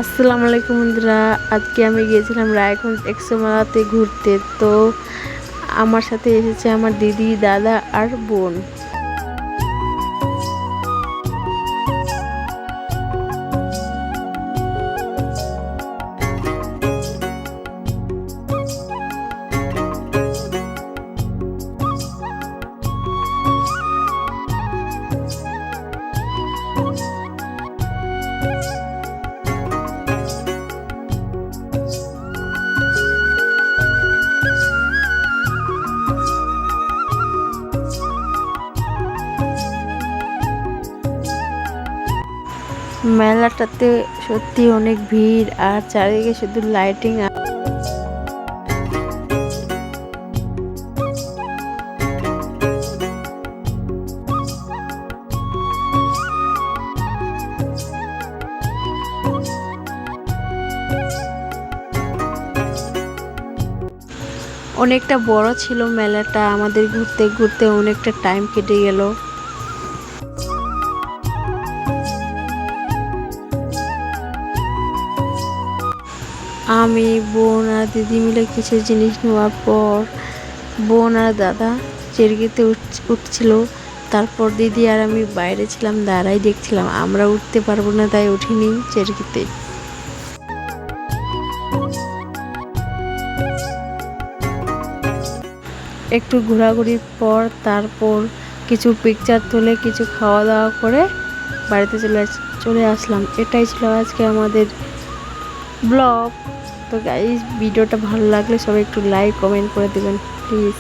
আসসালামু আলাইকুম বন্ধুরা, আজকে আমি গিয়েছিলাম রায়গঞ্জ এক্সো মেলাতে ঘুরতে। তো আমার সাথে এসেছে আমার দিদি, দাদা আর বোন। মেলাটাতে সত্যি অনেক ভিড়, আর চারিদিকে শুধু লাইটিং। অনেকটা বড় ছিল মেলাটা, আমাদের ঘুরতে ঘুরতে অনেকটা টাইম কেটে গেল। আমি, বোন আর দিদি মিলে কিছু জিনিস নেওয়ার পর বোন আর দাদা চেরগিতে উঠছিল। তারপর দিদি আর আমি বাইরে ছিলাম, দাঁড়াই দেখছিলাম। আমরা উঠতে পারবো না তাই উঠিনি চেরগিতে। একটু ঘোরাঘুরির পর তারপর কিছু পিকচার তুলে কিছু খাওয়া দাওয়া করে বাড়িতে চলে আসলাম। এটাই ছিল আজকে আমাদের ব্লগ। তো গাইস, ভিডিওটা ভালো লাগলে সবাই একটু লাইক কমেন্ট করে দেবেন প্লিজ।